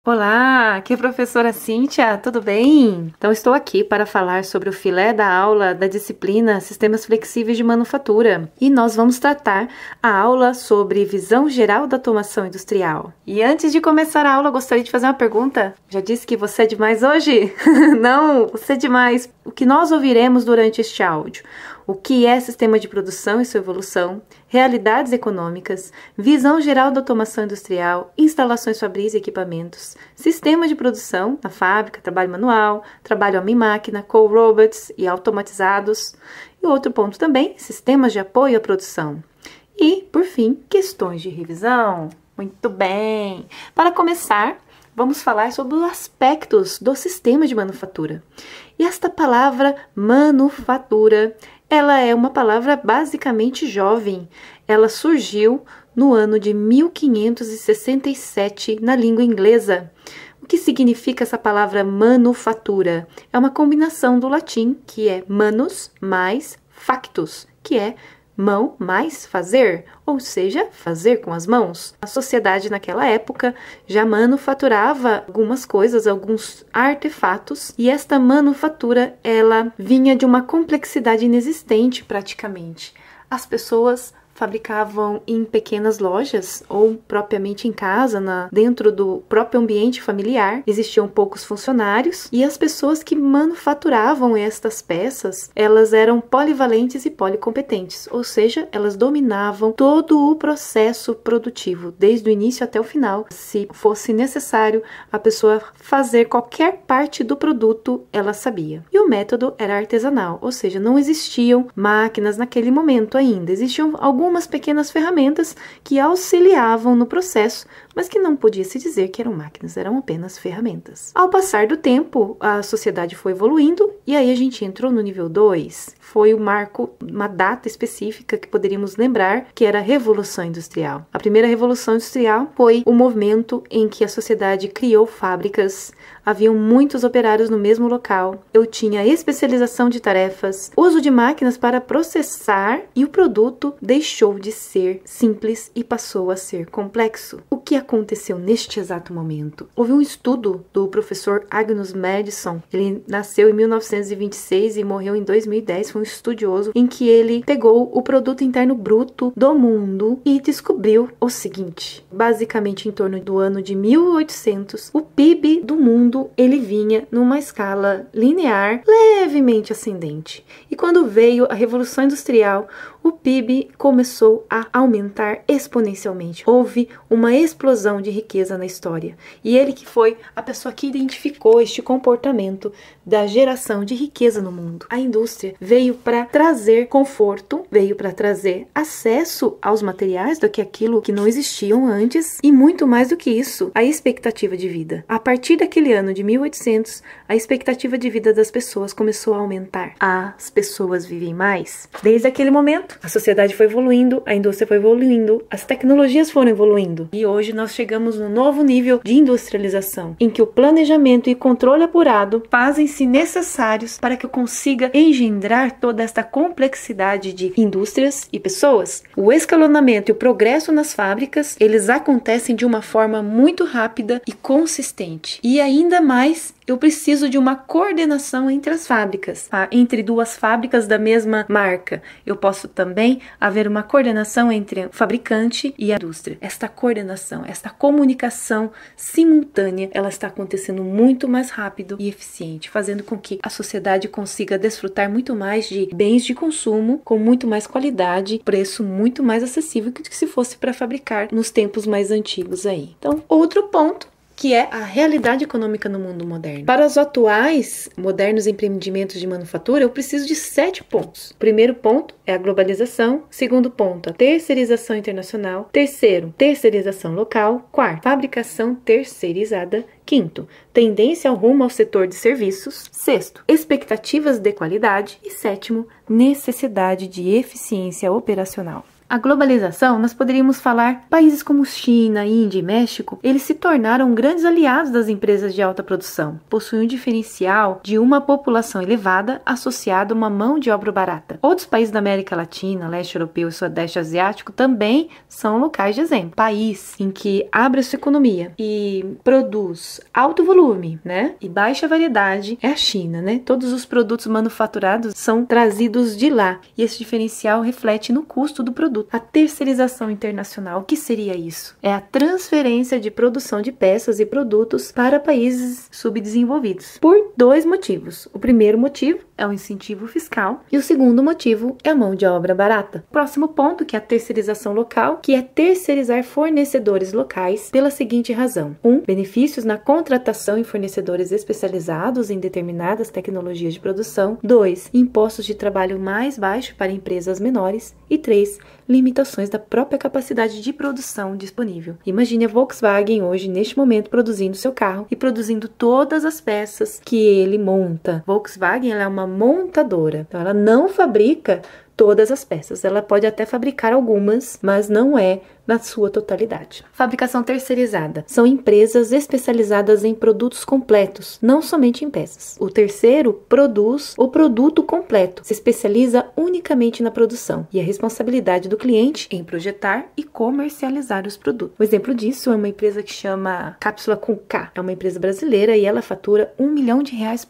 Olá, aqui é a professora Cíntia, tudo bem? Então estou aqui para falar sobre o filé da aula da disciplina Sistemas Flexíveis de Manufatura. E nós vamos tratar a aula sobre visão geral da automação industrial. E antes de começar a aula, gostaria de fazer uma pergunta. Já disse que você é demais hoje? Não, você é demais. O que nós ouviremos durante este áudio? O que é sistema de produção e sua evolução, realidades econômicas, visão geral da automação industrial, instalações fabris e equipamentos, sistema de produção na fábrica, trabalho manual, trabalho homem-máquina, co-robots e automatizados. E outro ponto também, sistemas de apoio à produção. E, por fim, questões de revisão. Muito bem! Para começar, vamos falar sobre os aspectos do sistema de manufatura. E esta palavra manufatura, ela é uma palavra basicamente jovem. Ela surgiu no ano de 1567 na língua inglesa. O que significa essa palavra manufatura? É uma combinação do latim, que é manus mais factus, que é mão mais fazer, ou seja, fazer com as mãos. A sociedade naquela época já manufaturava algumas coisas, alguns artefatos, e esta manufatura ela vinha de uma complexidade inexistente praticamente. As pessoas fabricavam em pequenas lojas ou propriamente em casa, dentro do próprio ambiente familiar. Existiam poucos funcionários e as pessoas que manufaturavam estas peças, elas eram polivalentes e policompetentes, ou seja, elas dominavam todo o processo produtivo, desde o início até o final. Se fosse necessário a pessoa fazer qualquer parte do produto, ela sabia. E o método era artesanal, ou seja, não existiam máquinas naquele momento ainda. Existiam algumas pequenas ferramentas que auxiliavam no processo, mas que não podia se dizer que eram máquinas, eram apenas ferramentas. Ao passar do tempo, a sociedade foi evoluindo e aí a gente entrou no nível 2. Foi o marco, uma data específica que poderíamos lembrar, que era a Revolução Industrial. A primeira Revolução Industrial foi o momento em que a sociedade criou fábricas, haviam muitos operários no mesmo local, eu tinha especialização de tarefas, uso de máquinas para processar e o produto deixou de ser simples e passou a ser complexo. O que aconteceu neste exato momento? Houve um estudo do professor Agnus Madison, ele nasceu em 1926 e morreu em 2010, foi um estudioso em que ele pegou o produto interno bruto do mundo e descobriu o seguinte: basicamente em torno do ano de 1800, o PIB do mundo ele vinha numa escala linear levemente ascendente. E quando veio a Revolução Industrial, o PIB começou a aumentar exponencialmente. Houve uma explosão de riqueza na história. E ele que foi a pessoa que identificou este comportamento da geração de riqueza no mundo. A indústria veio para trazer conforto, veio para trazer acesso aos materiais do que aquilo que não existiam antes e muito mais do que isso, a expectativa de vida. A partir daquele ano de 1800, a expectativa de vida das pessoas começou a aumentar. As pessoas vivem mais. Desde aquele momento, a sociedade foi evoluindo, a indústria foi evoluindo, as tecnologias foram evoluindo. E hoje nós chegamos num novo nível de industrialização, em que o planejamento e controle apurado fazem-se necessários para que eu consiga engendrar toda esta complexidade de indústrias e pessoas. O escalonamento e o progresso nas fábricas, eles acontecem de uma forma muito rápida e consistente. E ainda mais, eu preciso de uma coordenação entre as fábricas, entre duas fábricas da mesma marca. Eu posso também haver uma coordenação entre o fabricante e a indústria. Esta coordenação, esta comunicação simultânea, ela está acontecendo muito mais rápido e eficiente, fazendo com que a sociedade consiga desfrutar muito mais de bens de consumo com muito mais qualidade, preço muito mais acessível que se fosse para fabricar nos tempos mais antigos aí. Então, outro ponto, que é a realidade econômica no mundo moderno. Para os atuais modernos empreendimentos de manufatura, eu preciso de 7 pontos. O primeiro ponto é a globalização. Segundo ponto, a terceirização internacional. Terceiro, terceirização local. Quarto, fabricação terceirizada. Quinto, tendência ao rumo ao setor de serviços. Sexto, expectativas de qualidade. E sétimo, necessidade de eficiência operacional. A globalização, nós poderíamos falar, países como China, Índia e México, eles se tornaram grandes aliados das empresas de alta produção, possuem um diferencial de uma população elevada associada a uma mão de obra barata. Outros países da América Latina, leste europeu e sudeste asiático também são locais de exemplo. País em que abre a sua economia e produz alto volume, né, e baixa variedade é a China, né? Todos os produtos manufaturados são trazidos de lá e esse diferencial reflete no custo do produto. A terceirização internacional, o que seria isso? É a transferência de produção de peças e produtos para países subdesenvolvidos, por dois motivos. O primeiro motivo é o incentivo fiscal e o segundo motivo é a mão de obra barata. Próximo ponto, que é a terceirização local, que é terceirizar fornecedores locais pela seguinte razão: 1. Benefícios na contratação em fornecedores especializados em determinadas tecnologias de produção. 2. Impostos de trabalho mais baixos para empresas menores. E 3. Limitações da própria capacidade de produção disponível. Imagine a Volkswagen hoje, neste momento, produzindo seu carro e produzindo todas as peças que ele monta. Volkswagen, ela é uma montadora, então ela não fabrica todas as peças. Ela pode até fabricar algumas, mas não é na sua totalidade. Fabricação terceirizada. São empresas especializadas em produtos completos, não somente em peças. O terceiro produz o produto completo, se especializa unicamente na produção e a responsabilidade do cliente em projetar e comercializar os produtos. Um exemplo disso é uma empresa que chama Cápsula com K. É uma empresa brasileira e ela fatura R$1 milhão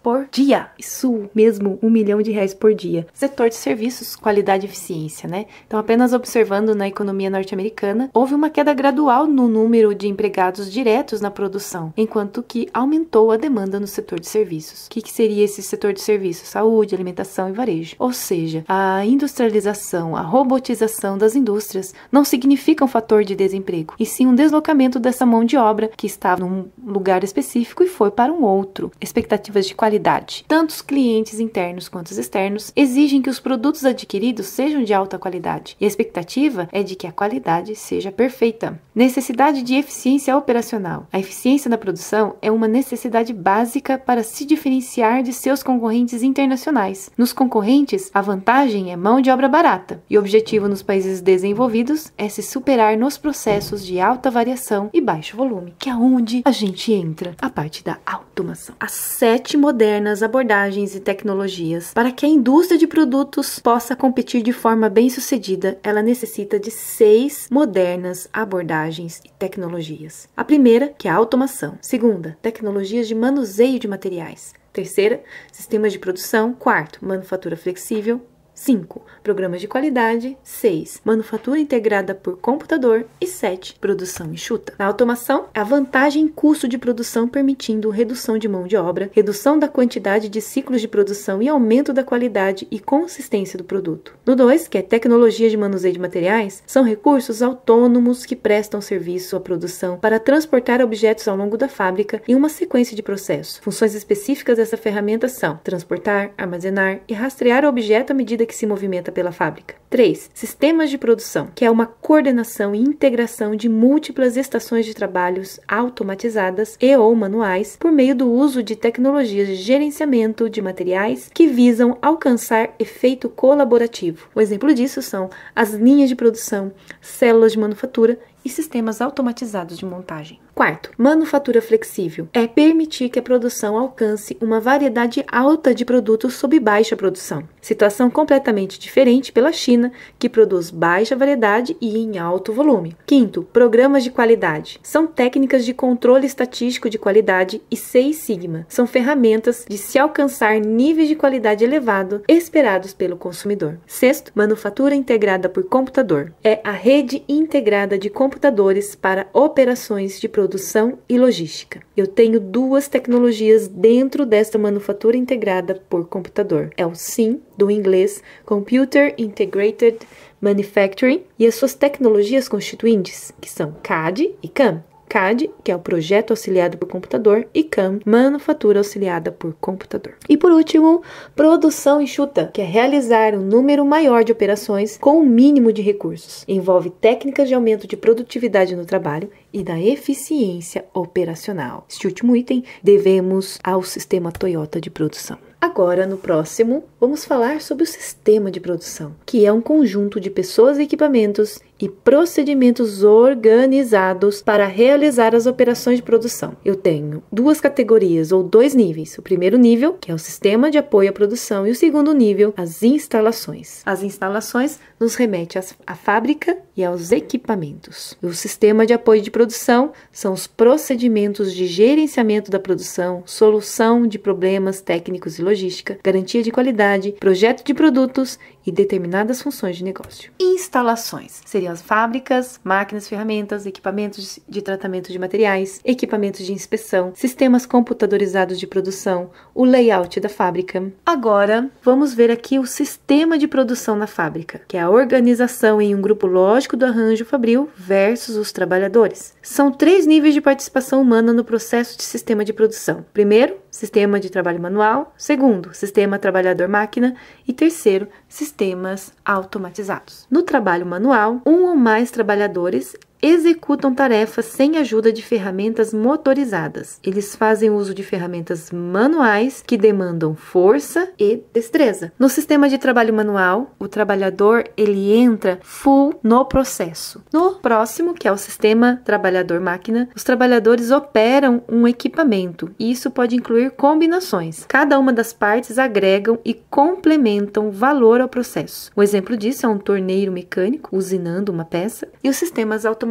por dia. Isso mesmo, R$1 milhão por dia. Setor de serviços, qualidade e eficiência, né? Então, apenas observando na economia norte-americana, houve uma queda gradual no número de empregados diretos na produção, enquanto que aumentou a demanda no setor de serviços. O que seria esse setor de serviços? Saúde, alimentação e varejo. Ou seja, a industrialização, a robotização das indústrias não significa um fator de desemprego, e sim um deslocamento dessa mão de obra que estava num lugar específico e foi para um outro. Expectativas de qualidade. Tanto os clientes internos quanto os externos exigem que os produtos adquiridos sejam de alta qualidade, e a expectativa é de que a qualidade seja perfeita. Necessidade de eficiência operacional. A eficiência na produção é uma necessidade básica para se diferenciar de seus concorrentes internacionais. Nos concorrentes, a vantagem é mão de obra barata, e o objetivo nos países desenvolvidos é se superar nos processos de alta variação e baixo volume, que é onde a gente entra, a parte da automação. As 7 modernas abordagens e tecnologias. Para que a indústria de produtos possa competir de forma bem-sucedida, ela necessita de 6 modernas abordagens e tecnologias. A primeira, que é a automação. Segunda, tecnologias de manuseio de materiais. Terceira, sistemas de produção. Quarto, manufatura flexível. 5. Programas de qualidade. 6. Manufatura integrada por computador. E 7. Produção enxuta. Na automação, a vantagem em custo de produção permitindo redução de mão de obra, redução da quantidade de ciclos de produção e aumento da qualidade e consistência do produto. No 2, que é tecnologia de manuseio de materiais, são recursos autônomos que prestam serviço à produção para transportar objetos ao longo da fábrica em uma sequência de processos. Funções específicas dessa ferramenta são transportar, armazenar e rastrear o objeto à medida que se movimenta pela fábrica. 3. Sistemas de produção, que é uma coordenação e integração de múltiplas estações de trabalhos automatizadas e ou manuais por meio do uso de tecnologias de gerenciamento de materiais que visam alcançar efeito colaborativo. O exemplo disso são as linhas de produção, células de manufatura e sistemas automatizados de montagem. Quarto, manufatura flexível é permitir que a produção alcance uma variedade alta de produtos sob baixa produção. Situação completamente diferente pela China, que produz baixa variedade e em alto volume. Quinto, programas de qualidade. São técnicas de controle estatístico de qualidade e Seis Sigma. São ferramentas de se alcançar níveis de qualidade elevado esperados pelo consumidor. Sexto, manufatura integrada por computador. É a rede integrada de computadores para operações de produção e logística. Eu tenho 2 tecnologias dentro desta manufatura integrada por computador. É o CIM, do inglês Computer Integrated Manufacturing, e as suas tecnologias constituintes, que são CAD e CAM. CAD, que é o projeto auxiliado por computador, e CAM, manufatura auxiliada por computador. E por último, produção enxuta, que é realizar um número maior de operações com o mínimo de recursos. Envolve técnicas de aumento de produtividade no trabalho e da eficiência operacional. Este último item devemos ao sistema Toyota de produção. Agora, no próximo, vamos falar sobre o sistema de produção, que é um conjunto de pessoas e equipamentos e procedimentos organizados para realizar as operações de produção. Eu tenho duas categorias ou dois níveis. O primeiro nível, que é o sistema de apoio à produção, e o segundo nível, as instalações. As instalações nos remete à fábrica e aos equipamentos. O sistema de apoio de produção são os procedimentos de gerenciamento da produção, solução de problemas técnicos e logística, garantia de qualidade, projeto de produtos e determinadas funções de negócio. Instalações seriam as fábricas, máquinas, ferramentas, equipamentos de tratamento de materiais, equipamentos de inspeção, sistemas computadorizados de produção, o layout da fábrica. Agora, vamos ver aqui o sistema de produção na fábrica, que é a organização em um grupo lógico do arranjo fabril versus os trabalhadores. São 3 níveis de participação humana no processo de sistema de produção. Primeiro, sistema de trabalho manual. Segundo, sistema trabalhador-máquina. E terceiro, sistemas automatizados. No trabalho manual, um ou mais trabalhadores executam tarefas sem ajuda de ferramentas motorizadas. Eles fazem uso de ferramentas manuais que demandam força e destreza. No sistema de trabalho manual, o trabalhador ele entra full no processo. No próximo, que é o sistema trabalhador-máquina, os trabalhadores operam um equipamento e isso pode incluir combinações. Cada uma das partes agregam e complementam valor ao processo. Um exemplo disso é um torneiro mecânico usinando uma peça e os sistemas automatizados,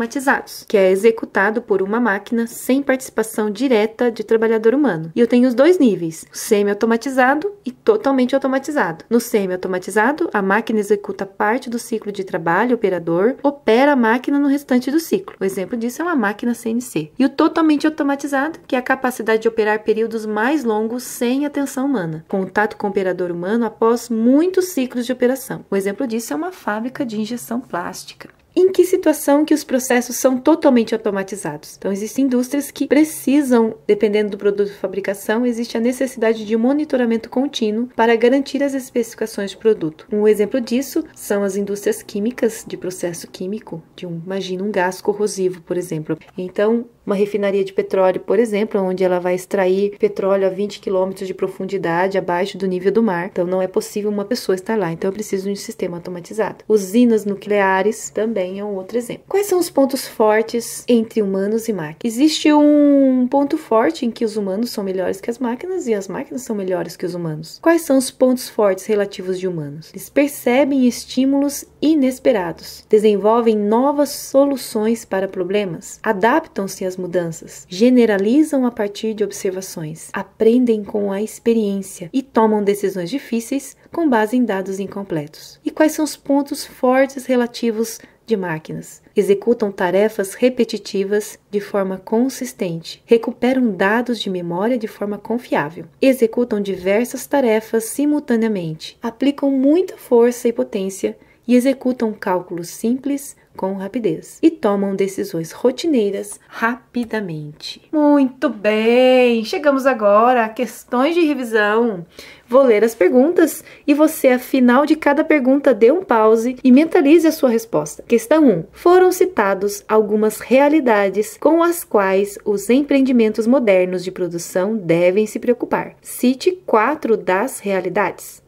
que é executado por uma máquina sem participação direta de trabalhador humano. E eu tenho os 2 níveis, semi-automatizado e totalmente automatizado. No semi-automatizado, a máquina executa parte do ciclo de trabalho, o operador opera a máquina no restante do ciclo. O exemplo disso é uma máquina CNC. E o totalmente automatizado, que é a capacidade de operar períodos mais longos sem atenção humana. Contato com o operador humano após muitos ciclos de operação. O exemplo disso é uma fábrica de injeção plástica. Em que situação que os processos são totalmente automatizados? Então, existem indústrias que precisam, dependendo do produto de fabricação, existe a necessidade de um monitoramento contínuo para garantir as especificações de produto. Um exemplo disso são as indústrias químicas de processo químico, imagina um gás corrosivo, por exemplo. Então, uma refinaria de petróleo, por exemplo, onde ela vai extrair petróleo a 20 km de profundidade abaixo do nível do mar. Então, não é possível uma pessoa estar lá. Então, eu preciso de um sistema automatizado. Usinas nucleares também é um outro exemplo. Quais são os pontos fortes entre humanos e máquinas? Existe um ponto forte em que os humanos são melhores que as máquinas e as máquinas são melhores que os humanos. Quais são os pontos fortes relativos de humanos? Eles percebem estímulos inesperados, desenvolvem novas soluções para problemas, adaptam-se às mudanças, generalizam a partir de observações, aprendem com a experiência e tomam decisões difíceis com base em dados incompletos. E quais são os pontos fortes relativos de máquinas? Executam tarefas repetitivas de forma consistente, recuperam dados de memória de forma confiável, executam diversas tarefas simultaneamente, aplicam muita força e potência e executam cálculos simples com rapidez e tomam decisões rotineiras rapidamente. Muito bem! Chegamos agora a questões de revisão. Vou ler as perguntas e você, ao final de cada pergunta, dê um pause e mentalize a sua resposta. Questão 1. Foram citados algumas realidades com as quais os empreendimentos modernos de produção devem se preocupar. Cite 4 das realidades.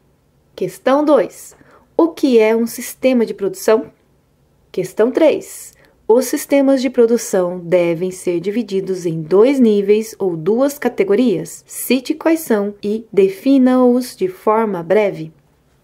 Questão 2. O que é um sistema de produção? Questão 3. Os sistemas de produção devem ser divididos em 2 níveis ou 2 categorias. Cite quais são e defina-os de forma breve.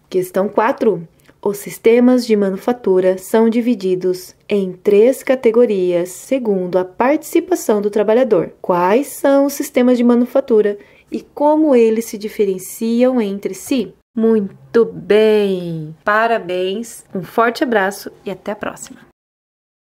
Questão 4. Os sistemas de manufatura são divididos em 3 categorias segundo a participação do trabalhador. Quais são os sistemas de manufatura e como eles se diferenciam entre si? Muito bem! Parabéns, um forte abraço e até a próxima!